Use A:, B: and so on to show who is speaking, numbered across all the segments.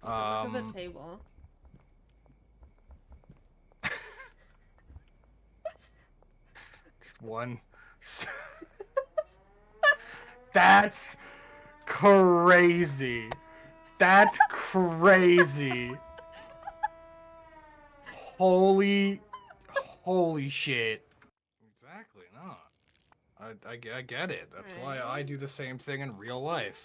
A: Look at the table.
B: Just one. That's crazy. That's crazy. Holy shit. Exactly, no. I get it. That's why I do the same thing in real life.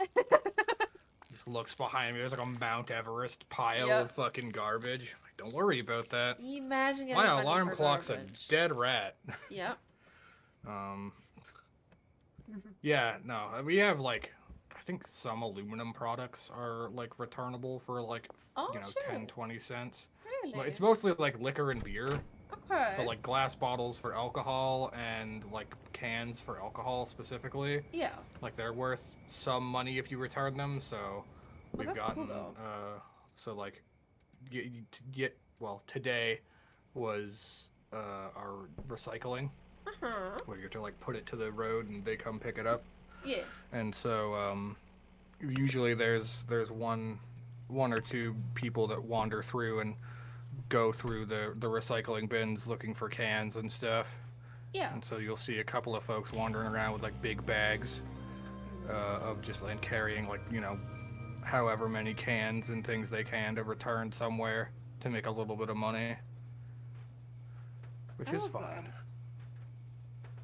B: Just looks behind me. There's like a Mount Everest pile of fucking garbage. Like, don't worry about that.
A: Imagine getting
B: My
A: money
B: alarm
A: for
B: clock's
A: garbage.
B: a dead rat.
A: Yep.
B: Yeah, no, we have like, I think some aluminum products are like returnable for like,
A: Oh,
B: you know,
A: shit.
B: 10, 20 cents.
A: Really?
B: But it's mostly like liquor and beer.
A: Okay.
B: So like glass bottles for alcohol and like cans for alcohol specifically.
A: Yeah.
B: Like they're worth some money if you return them. So we've
A: that's
B: gotten,
A: cool, though.
B: so like, well, today was our recycling. Where you have to like put it to the road and they come pick it up.
A: Yeah.
B: And so usually there's one or two people that wander through and go through the recycling bins looking for cans and stuff.
A: Yeah.
B: And so you'll see a couple of folks wandering around with like big bags of just like carrying like, you know, however many cans and things they can to return somewhere to make a little bit of money. Which is fine.
A: That.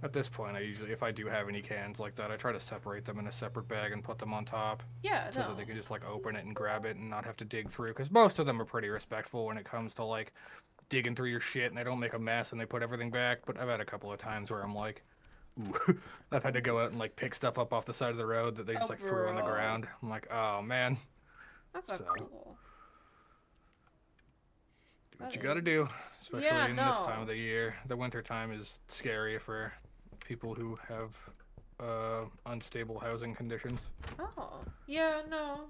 B: At this point, I usually, if I do have any cans like that, I try to separate them in a separate bag and put them on top.
A: Yeah,
B: so that they can just like open it and grab it and not have to dig through. Because most of them are pretty respectful when it comes to like digging through your shit and they don't make a mess and they put everything back. But I've had a couple of times where I'm like, ooh, I've had to go out and like pick stuff up off the side of the road that they just like threw on the ground. I'm like, oh man.
A: That's so cool.
B: Do what you gotta do, especially in this time of the year. The winter time is scary for people who have unstable housing conditions.
A: Oh, yeah, no.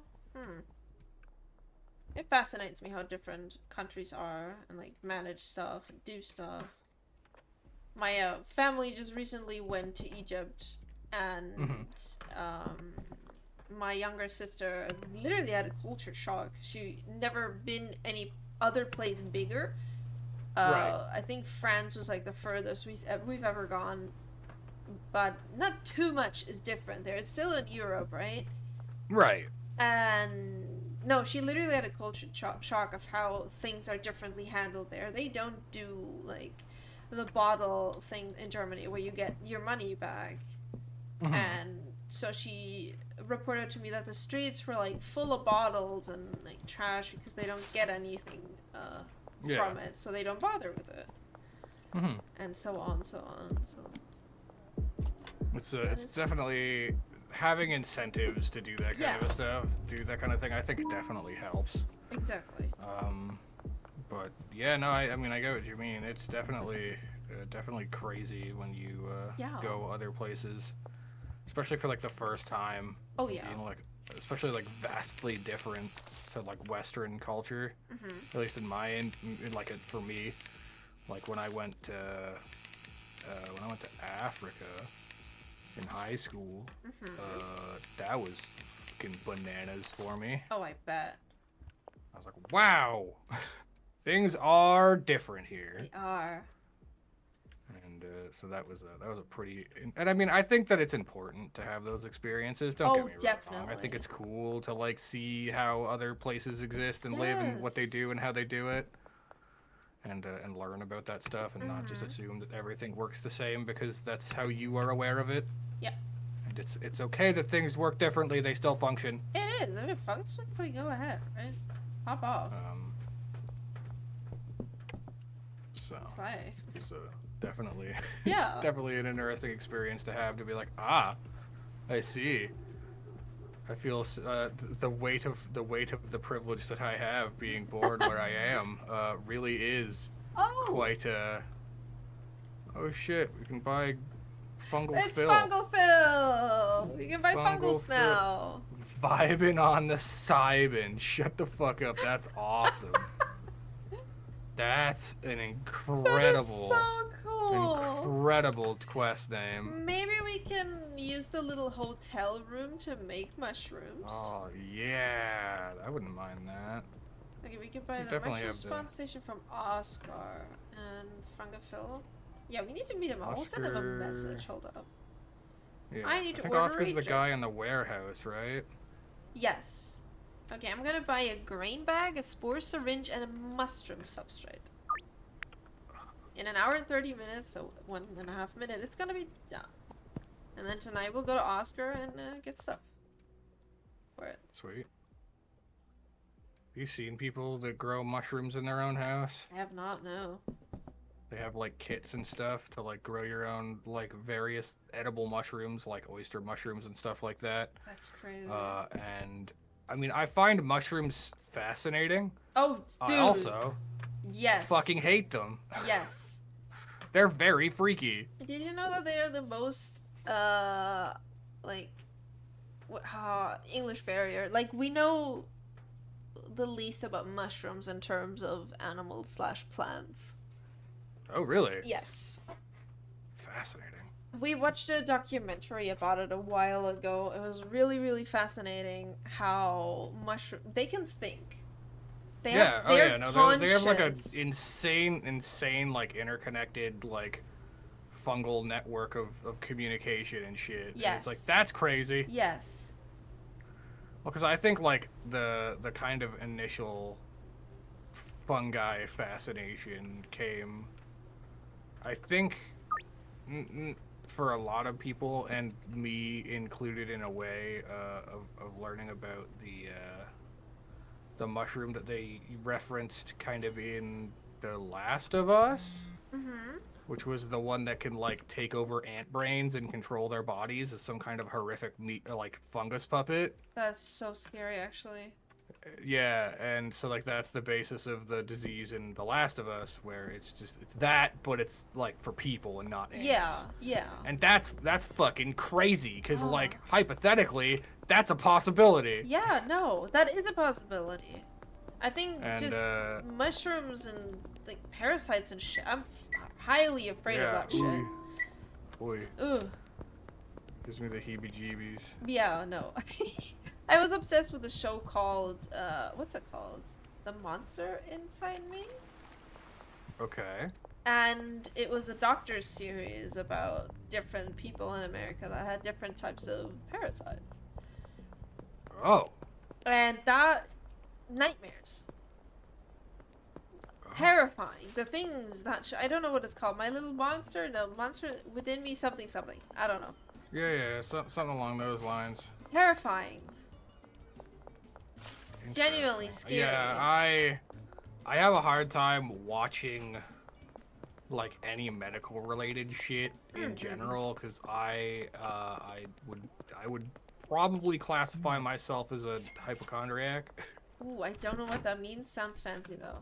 A: It fascinates me how different countries are and like manage stuff and do stuff. My family just recently went to Egypt and my younger sister literally had a culture shock. She never been any other place bigger.
B: Right.
A: I think France was like the furthest we've ever gone, but not too much is different there. It's still in Europe, right?
B: Right.
A: And no, she literally had a culture shock of how things are differently handled there. They don't do like the bottle thing in Germany where you get your money back. And so she reported to me that the streets were like full of bottles and like trash because they don't get anything from it, so they don't bother with it. And so on. So
B: it's definitely having incentives to do that kind of stuff, do that kind of thing. I think it definitely helps.
A: Exactly.
B: But yeah, no, I mean I get what you mean. It's definitely crazy when you go other places, especially for like the first time.
A: Oh yeah.
B: Being like, especially like vastly different to like Western culture. At least in my like for me, like when I went to Africa in high school, that was fucking bananas for me.
A: Oh, I bet.
B: I was like, wow, things are different here.
A: They are.
B: And so that was a pretty, and I mean, I think that it's important to have those experiences. Don't get me wrong. I think it's cool to like see how other places exist and live and what they do and how they do it, and learn about that stuff and not just assume that everything works the same because that's how you are aware of it.
A: Yeah.
B: And it's okay that things work differently. They still function.
A: It is. If it functions, like go ahead, right? Pop off.
B: So definitely,
A: yeah,
B: definitely an interesting experience to have, to be like, I see. I feel the weight of the privilege that I have being born where I am really is quite oh shit, we can buy fungal fill.
A: It's fungal fill. We can buy fungals now.
B: Vibing on the Cybin. Shut the fuck up. That's awesome. That's an
A: That is so cool.
B: incredible quest name.
A: Maybe we can use the little hotel room to make mushrooms.
B: Oh yeah, I wouldn't mind that.
A: Okay, we can buy the mushroom spawn station from Oscar and Frungaphil. Yeah, we need to meet him. I'll send him a message. Hold up.
B: Yeah,
A: I need to
B: think
A: order
B: Oscar's
A: a
B: the guy in the warehouse, right?
A: Yes. Okay, I'm gonna buy a grain bag, a spore syringe, and a mushroom substrate. In an hour and 30 minutes, so 1.5 minutes, it's gonna be done. And then tonight we'll go to Oscar and get stuff for it.
B: Sweet. Have you seen people that grow mushrooms in their own house?
A: I have not, no.
B: They have like kits and stuff to like grow your own like various edible mushrooms, like oyster mushrooms and stuff like that.
A: That's crazy.
B: And I mean, I find mushrooms fascinating.
A: Oh, dude.
B: I also
A: yes.
B: fucking hate them.
A: Yes.
B: They're very freaky.
A: Did you know that they are the most like English barrier? Like, we know the least about mushrooms in terms of animals / plants.
B: Oh, really?
A: Yes.
B: Fascinating.
A: We watched a documentary about it a while ago. It was really, really fascinating how they can think. They have like an insane like interconnected like fungal network of communication and shit. Yes.
B: And it's like, that's crazy.
A: Yes.
B: Well, because I think like the kind of initial fungi fascination came, I think, for a lot of people, and me included in a way, of learning about the mushroom that they referenced kind of in The Last of Us, which was the one that can like take over ant brains and control their bodies as some kind of horrific like fungus puppet.
A: That's so scary, actually.
B: Yeah, and so like that's the basis of the disease in The Last of Us, where it's that, but it's like for people and not ants.
A: Yeah, yeah.
B: And that's fucking crazy, because like hypothetically, that's a possibility.
A: Yeah, no, that is a possibility. I think just mushrooms and like parasites and shit. I'm highly afraid of that shit.
B: Boy.
A: Ugh.
B: Gives me the heebie-jeebies.
A: Yeah, no. I was obsessed with a show called, what's it called? The Monster Inside Me?
B: Okay.
A: And it was a doctor's series about different people in America that had different types of parasites.
B: Oh.
A: And that, nightmares. Terrifying. The things that, I don't know what it's called. My Little Monster? No, Monster Within Me something. I don't know.
B: Yeah, something along those lines.
A: Terrifying. Genuinely scary.
B: Yeah, I have a hard time watching like any medical related shit in general, because I would probably classify myself as a hypochondriac.
A: Ooh, I don't know what that means. Sounds fancy though.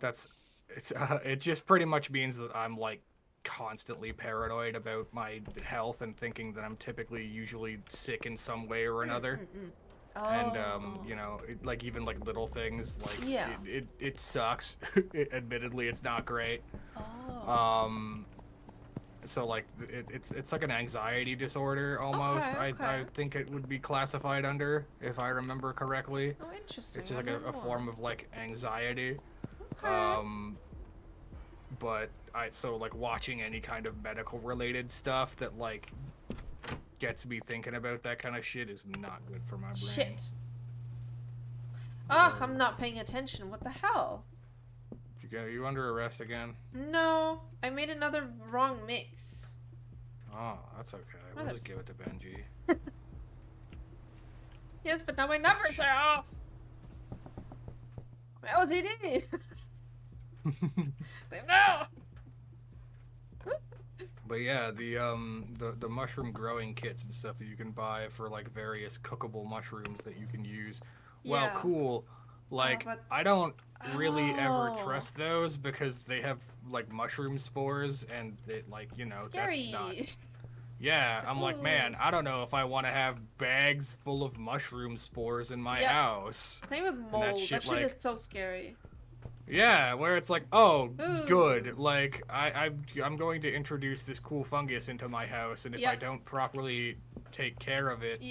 B: It just pretty much means that I'm like constantly paranoid about my health and thinking that I'm usually sick in some way or another.
A: Oh.
B: And you know, like even like little things, like it sucks. Admittedly, it's not great.
A: Oh.
B: So like it's like an anxiety disorder almost.
A: Okay.
B: I think it would be classified under, if I remember correctly.
A: Oh, interesting.
B: It's just like a form of like anxiety.
A: Okay.
B: But so like watching any kind of medical related stuff that like gets me thinking about that kind of shit is not good for my brain.
A: Shit. Ugh, I'm not paying attention. What the hell?
B: Are you under arrest again?
A: No, I made another wrong mix.
B: Oh, that's okay. We'll just give it to Benji.
A: Yes, but now my numbers are off. My OCD. No.
B: But yeah, the mushroom growing kits and stuff that you can buy for like various cookable mushrooms that you can use. Well, cool. Like, I don't really ever trust those, because they have like mushroom spores, and it like, you know,
A: scary.
B: That's not. Yeah, I'm like, man, I don't know if I want to have bags full of mushroom spores in my house.
A: Same with mold. That shit is so scary.
B: Yeah, where it's like, oh,
A: Ooh.
B: good. Like, I'm going to introduce this cool fungus into my house, and if I don't properly take care of it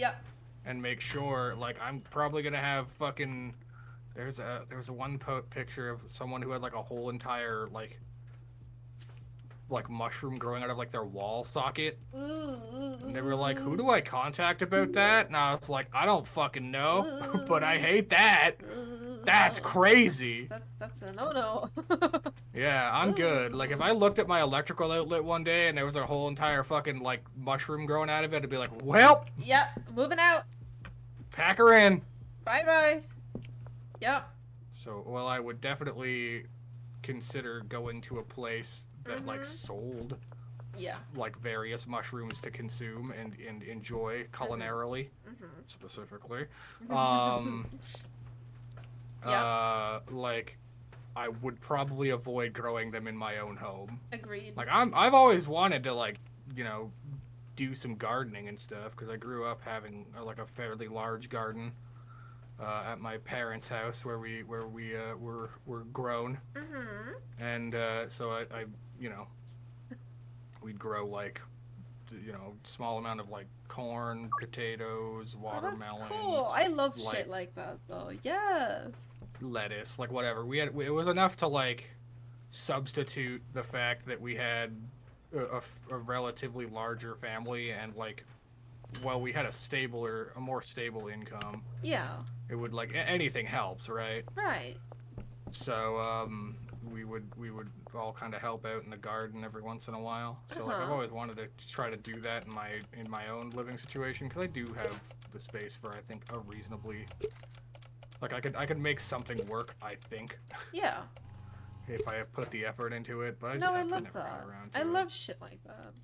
B: and make sure, like, I'm probably gonna have fucking. There's a one picture of someone who had like a whole entire like mushroom growing out of like their wall socket. And they were like, who do I contact about that? And I was like, I don't fucking know, but I hate that. That's crazy.
A: That's a no-no.
B: Yeah, I'm good. Like, if I looked at my electrical outlet one day and there was a whole entire fucking, like, mushroom growing out of it, I'd be like, well.
A: Yep, moving out.
B: Pack her in.
A: Bye-bye. Yep.
B: So, well, I would definitely consider going to a place that, like, sold, like, various mushrooms to consume and enjoy culinarily, specifically. Like, I would probably avoid growing them in my own home.
A: Agreed.
B: Like, I've always wanted to, like, you know, do some gardening and stuff, because I grew up having, like, a fairly large garden. At my parents' house where we were grown, and so I you know, we'd grow like, you know, small amount of like corn, potatoes, watermelons.
A: Oh, that's cool. I love shit like that though. Yes.
B: Lettuce, like whatever. It was enough to like substitute the fact that we had a relatively larger family and like, well, we had a more stable income.
A: Yeah.
B: It would like anything helps, right?
A: Right.
B: So we would all kind of help out in the garden every once in a while. So like I've always wanted to try to do that in my own living situation, because I do have the space for, I think, a reasonably, like I could make something work, I think.
A: Yeah.
B: If I put the effort into it, but I
A: love that. I love shit like that.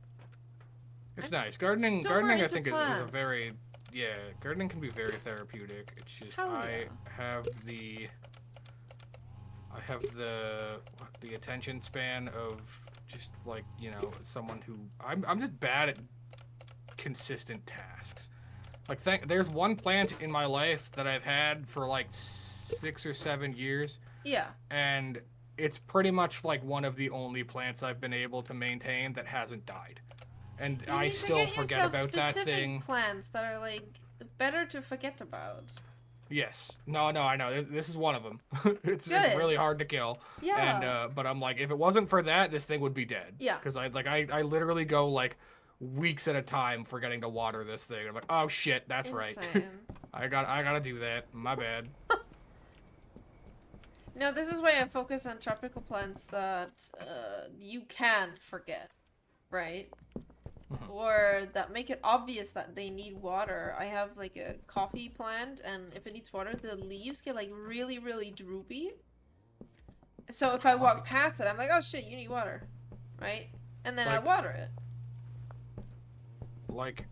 B: It's nice. Gardening I think is a very, gardening can be very therapeutic. It's just I have the attention span of just like, you know, someone who I'm just bad at consistent tasks. Like there's one plant in my life that I've had for like 6 or 7 years.
A: Yeah.
B: And it's pretty much like one of the only plants I've been able to maintain that hasn't died. And I still forget about that thing.
A: Plants that are like better to forget about.
B: Yes. No, I know. This is one of them. It's really hard to kill.
A: Yeah.
B: And but I'm like, if it wasn't for that, this thing would be dead.
A: Yeah.
B: Because I literally go like weeks at a time forgetting to water this thing. I'm like, oh shit, that's right. I gotta do that. My bad.
A: No, this is why I focus on tropical plants that you can forget, right? Or that make it obvious that they need water. I have like a coffee plant, and if it needs water, the leaves get like really, really droopy. So if I walk past it, I'm like, oh shit, you need water, right? And then I water it.
B: Like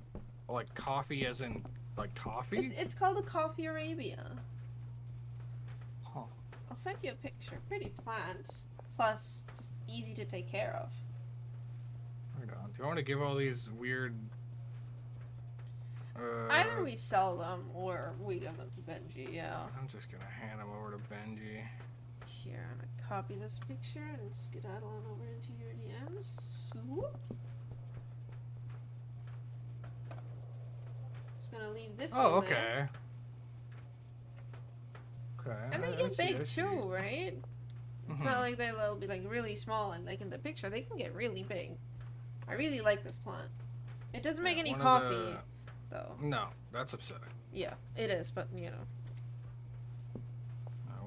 B: coffee as in like coffee?
A: It's called a coffee Arabia.
B: Huh.
A: I'll send you a picture. Pretty plant. Plus, just easy to take care of.
B: Hold on. Do I want to give all these weird...
A: Either we sell them or we give them to Benji, yeah.
B: I'm just gonna hand them over to Benji.
A: Here, I'm gonna copy this picture and skedaddle on over into your DMs. Swoop. Just gonna leave this one.
B: Oh, okay. Okay.
A: And they get big too, right? It's not like they'll be like really small and like in the picture. They can get really big. I really like this plant. It doesn't make any coffee, though.
B: No, that's upsetting.
A: Yeah, it is, but you know.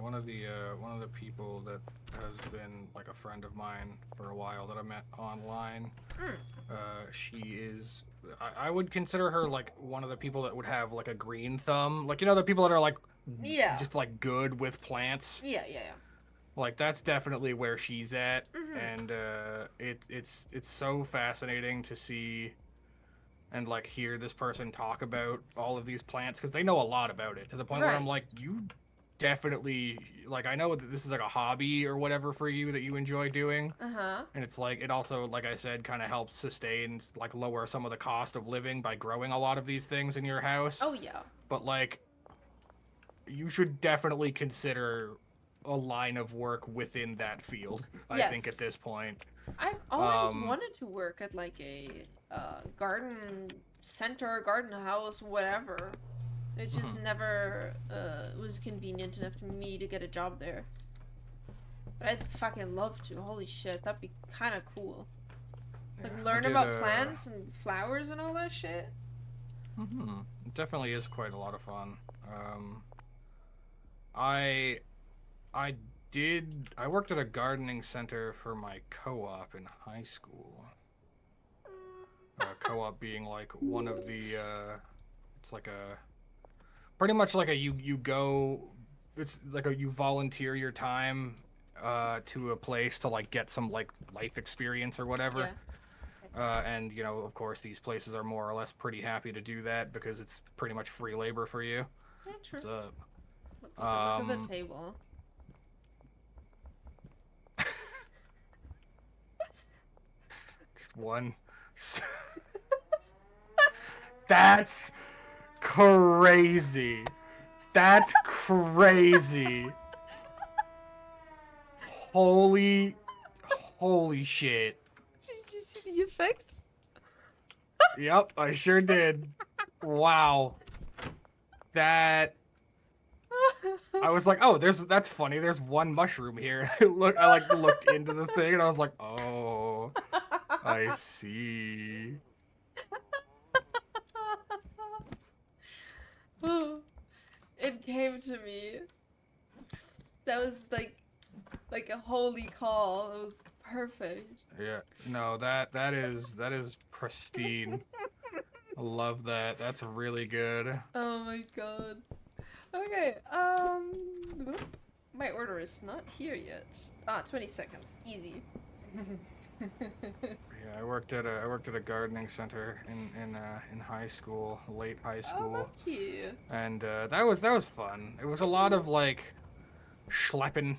B: One of the people that has been like a friend of mine for a while that I met online. She is. I would consider her like one of the people that would have like a green thumb. Like, you know, the people that are like just like good with plants.
A: Yeah.
B: Like that's definitely where she's at, and it's so fascinating to see and like hear this person talk about all of these plants, because they know a lot about it, to the point where I'm like, you definitely, like, I know that this is like a hobby or whatever for you that you enjoy doing, and it's like it also, like I said, kind of helps sustain, like lower some of the cost of living by growing a lot of these things in your house.
A: Oh yeah.
B: But like, you should definitely consider a line of work within that field. I think at this point.
A: I've always wanted to work at like a garden center, garden house, whatever. It just never was convenient enough to me to get a job there. But I'd fucking love to. Holy shit, that'd be kind of cool. Like learn about plants and flowers and all that shit.
B: It definitely is quite a lot of fun. I worked at a gardening center for my co-op in high school. Co-op being like one of the it's like a pretty much like a you go, it's like a you volunteer your time to a place to like get some like life experience or whatever. And you know, of course, these places are more or less pretty happy to do that because it's pretty much free labor for you.
A: Yeah, true.
B: What's up?
A: Look at the table.
B: Just one. That's crazy. That's crazy. Holy shit.
A: Did you see the effect?
B: Yep, I sure did. Wow. That. I was like, oh, that's funny. There's one mushroom here. I looked into the thing and I was like, oh, I see.
A: It came to me. That was like a holy call. It was perfect.
B: Yeah. No, that is pristine. I love that. That's really good.
A: Oh my god. Okay, my order is not here yet. 20 seconds. Easy.
B: Yeah, I worked at a gardening center in high school, late high school.
A: Oh, cute.
B: And that was fun. It was a lot of like schlepping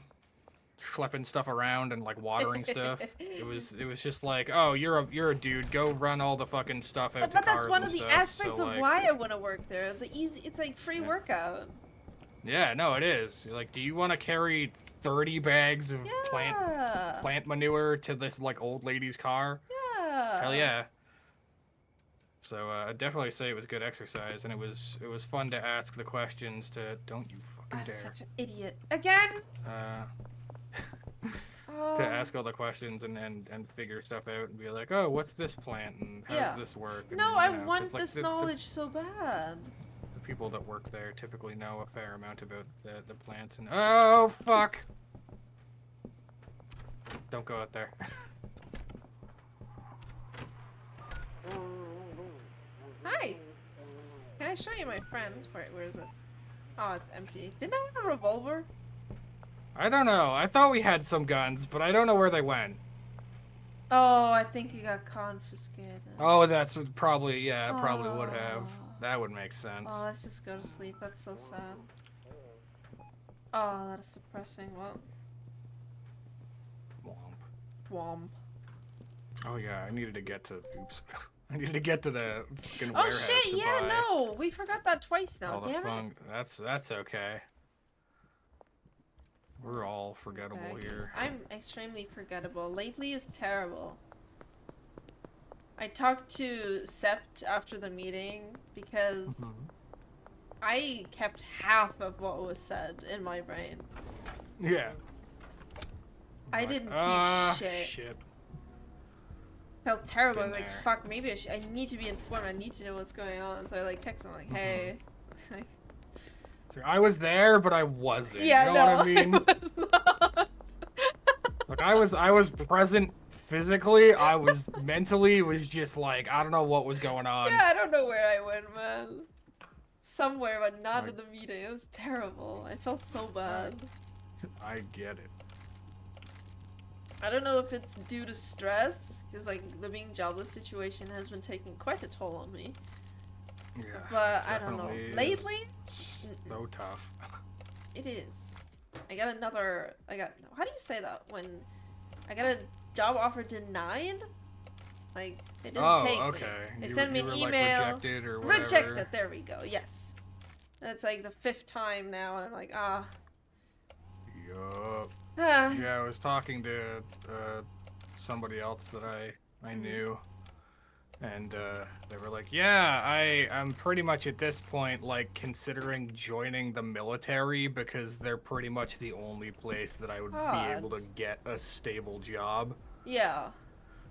B: stuff around and like watering stuff. It was just like, oh, you're a dude, go run all the fucking stuff out to cars.
A: But that's one of the
B: stuff.
A: aspects
B: So,
A: of
B: like,
A: why I want to work there. It's like free workout.
B: Yeah, no, it is. You're like, do you want to carry 30 bags of plant manure to this like old lady's car?
A: Yeah.
B: Hell yeah. So I'd definitely say it was good exercise, and it was fun to ask the questions. To don't you fucking dare.
A: I'm such an idiot again.
B: To ask all the questions and figure stuff out and be like, oh, what's this plant and how does this work? And,
A: no, I
B: know,
A: want
B: like,
A: this knowledge so bad.
B: The people that work there typically know a fair amount about the plants and oh fuck! Don't go out there.
A: Hi. Can I show you my friend? Where is it? Oh, it's empty. Didn't I have a revolver?
B: I don't know. I thought we had some guns, but I don't know where they went.
A: Oh, I think it got confiscated.
B: Oh, that's probably, yeah, it probably would have. That would make sense.
A: Oh, let's just go to sleep. That's so sad. Oh, that is depressing. Well.
B: Womp.
A: Womp.
B: Oh yeah, I needed to get to, oops. I needed to get to the fucking
A: oh
B: warehouse
A: shit,
B: to
A: yeah,
B: buy
A: no. We forgot that twice now,
B: all the
A: damn it.
B: That's okay. We're all forgettable here.
A: I'm extremely forgettable. Lately is terrible. I talked to Sept after the meeting because I kept half of what was said in my brain.
B: Yeah.
A: I didn't keep shit. Felt terrible. I was like, fuck, maybe I need to be informed. I need to know what's going on. So I like text him like, hey. Like,
B: I was there, but I wasn't.
A: Yeah,
B: you know
A: no,
B: what I mean?
A: I was not.
B: Like I was present physically. I was mentally. It was just like I don't know what was going on.
A: Yeah, I don't know where I went, man. Somewhere, but not in the meeting. It was terrible. I felt so bad.
B: I get it.
A: I don't know if it's due to stress, because like the being jobless situation has been taking quite a toll on me.
B: Yeah,
A: but I don't know. Lately,
B: so tough.
A: It is. How do you say that when I got a job offer denied? Like they didn't take me. They sent me an email.
B: Like, rejected or whatever.
A: Rejected. There we go. Yes. That's like the 5th time now, and I'm like,
B: Yup. Yeah, I was talking to somebody else that I knew, and they were like, yeah, I'm pretty much at this point like considering joining the military because they're pretty much the only place that I would be able to get a stable job.
A: Yeah.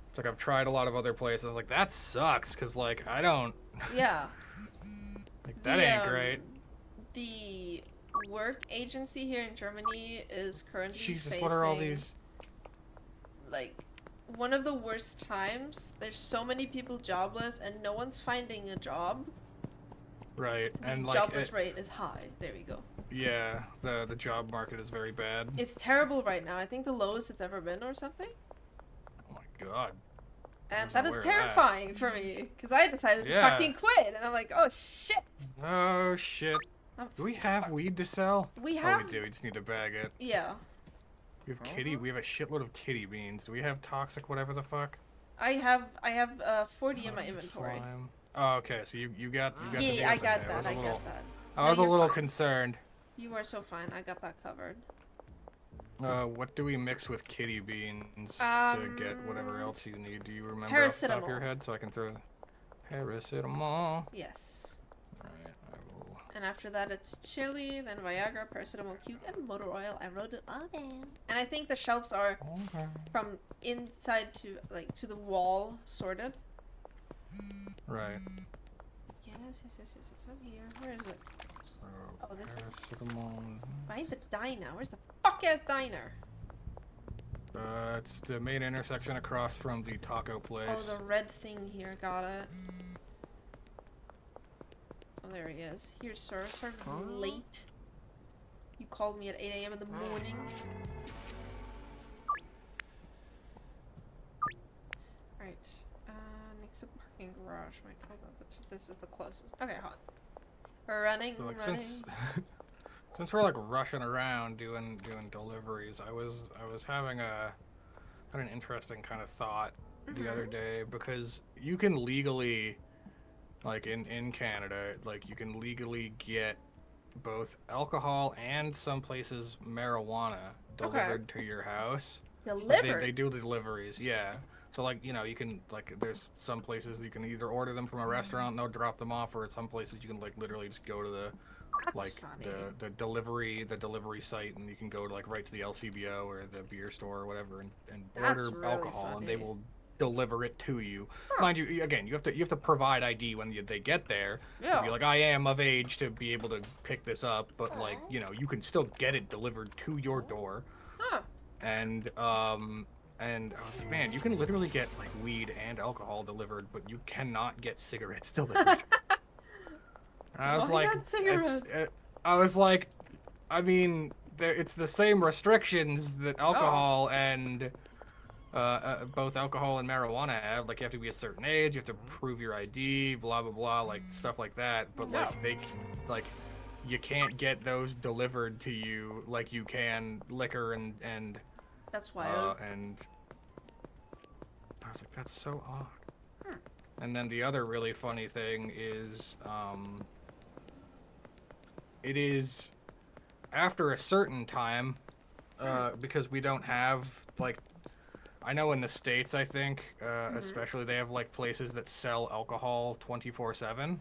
B: It's like I've tried a lot of other places. I was like, that sucks, cause like I don't.
A: Yeah.
B: Like that ain't great.
A: The work agency here in Germany is currently facing,
B: what are all these?
A: Like, one of the worst times. There's so many people jobless and no one's finding a job.
B: Right, and
A: the jobless rate is high. There we go.
B: Yeah, the job market is very bad.
A: It's terrible right now. I think the lowest it's ever been or something.
B: Oh my god.
A: And that is terrifying for me, because I decided to fucking quit, and I'm like, oh shit!
B: Oh shit. Do we have weed to sell?
A: We have.
B: Oh, we do. We just need to bag it.
A: Yeah.
B: We have kitty. We have a shitload of kitty beans. Do we have toxic whatever the fuck?
A: I have 40 in my inventory.
B: Slime. Oh, okay. So you got.
A: Yeah, I got that. I got that.
B: I was a little concerned.
A: You are so fine. I got that covered.
B: What do we mix with kitty beans to get whatever else you need? Do you remember off the top of your head so I can throw paracetamol?
A: Yes.
B: Alright, I will.
A: And after that it's chili, then Viagra, paracetamol, cute, and motor oil. I wrote it all down. And I think the shelves are from inside to to the wall sorted.
B: Right.
A: Yes. It's up here. Where is it?
B: So,
A: oh, this is
B: paracetamol.
A: by the diner. Where's the fuck-ass diner?
B: It's the main intersection across from the taco place.
A: Oh, the red thing here. Got it. Oh, there he is. Here, sir. Sorry for being late. You called me at 8 a.m. in the morning. Right. Next to parking garage. Wait, hold up. This is the closest. Okay, hot. We're running.
B: So, like,
A: running.
B: Since we're like rushing around doing deliveries, I was having an interesting kind of thought the other day, because you can legally, like in Canada, like you can legally get both alcohol and some places marijuana delivered to your house.
A: Delivered?
B: They do the deliveries, yeah. So like, you know, you can like, there's some places you can either order them from a restaurant and they'll drop them off, or at some places you can like literally just go to the the delivery site, and you can go to like right to the LCBO or the beer store or whatever and order
A: really
B: alcohol
A: funny.
B: and they will deliver it to you. Mind you, again, you have to provide ID when they get there.
A: Yeah.
B: Be like, I am of age to be able to pick this up, but like, you know, you can still get it delivered to your door.
A: Huh.
B: And I was like, man, you can literally get like weed and alcohol delivered, but you cannot get cigarettes delivered. I was like, I was like, I mean, it's the same restrictions that alcohol and both alcohol and marijuana have. Like, you have to be a certain age, you have to prove your ID, blah blah blah, like stuff like that. But like you can't get those delivered to you like you can liquor and.
A: That's wild.
B: And I was like, that's so odd. And then the other really funny thing is, it is after a certain time, because we don't have, like, I know in the States, I think, especially, they have, like, places that sell alcohol 24/7.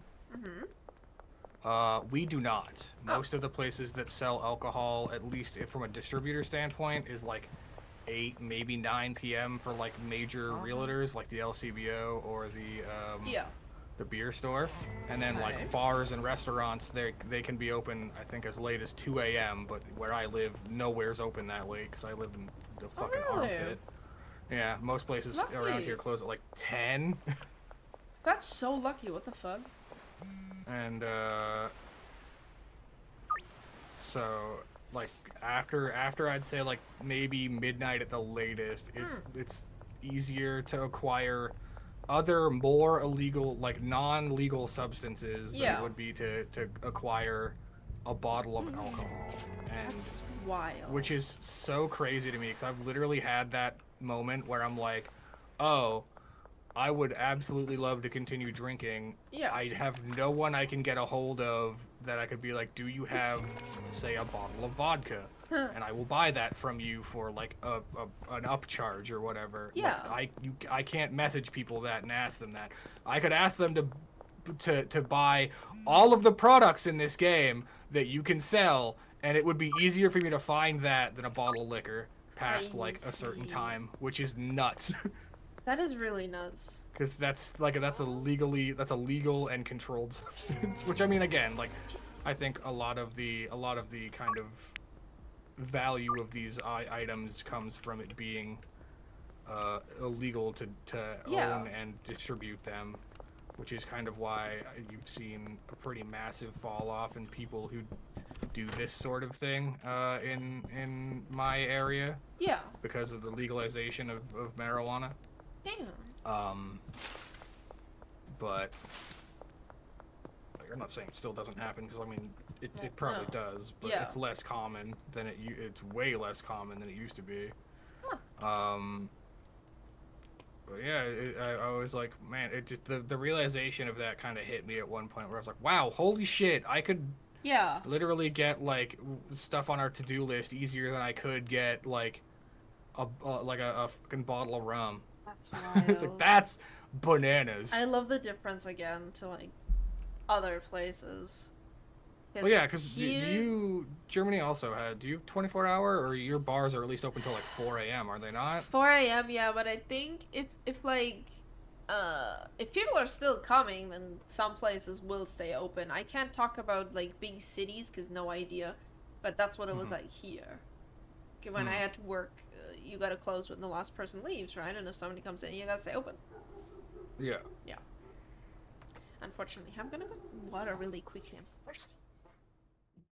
B: We do not. Most of the places that sell alcohol, at least from a distributor standpoint, is, like, 8, maybe 9 p.m. for, like, major realtors, like the LCBO or the beer store. And then, like, bars and restaurants, they can be open, I think, as late as 2 a.m., but where I live, nowhere's open that late, because I live in the fucking armpit. Yeah, most places around here close at, like, 10.
A: That's so lucky, what the fuck?
B: And, so, like, after I'd say, like, maybe midnight at the latest, it's easier to acquire other more illegal, like, non-legal substances than it would be to acquire a bottle of alcohol. And
A: that's wild.
B: Which is so crazy to me, because I've literally had that moment where I'm like, oh, I would absolutely love to continue drinking.
A: Yeah.
B: I have no one I can get a hold of that I could be like, do you have, say, a bottle of vodka? And I will buy that from you for like an upcharge or whatever.
A: Yeah.
B: Like, I can't message people that and ask them that. I could ask them to buy all of the products in this game that you can sell, and it would be easier for me to find that than a bottle of liquor past like a certain time, which is nuts.
A: That is really nuts.
B: Because that's a legal and controlled substance. Which I mean, again, like, Jesus. I think a lot of the kind of value of these items comes from it being illegal to own and distribute them, which is kind of why you've seen a pretty massive fall off in people who do this sort of thing in my area.
A: Yeah.
B: Because of the legalization of marijuana.
A: Damn.
B: But like, I'm not saying it still doesn't happen, because I mean it probably does, but it's less common than it's way less common than it used to be. Huh. But yeah, I was like, man, it just the realization of that kind of hit me at one point where I was like, wow, holy shit, I could literally get like stuff on our to-do list easier than I could get like a fucking bottle of rum.
A: That's wild.
B: It's like, that's bananas.
A: I love the difference again to like other places.
B: Well, yeah, because Germany also do you have 24-hour, or your bars are at least open till like 4 a.m., are they not?
A: 4 a.m., yeah, but I think if people are still coming, then some places will stay open. I can't talk about like big cities because no idea, but that's what it was like here. When I had to work, you gotta close when the last person leaves, right? And if somebody comes in, you gotta stay open.
B: Yeah.
A: Yeah. Unfortunately, I'm gonna get water really quickly. I'm thirsty.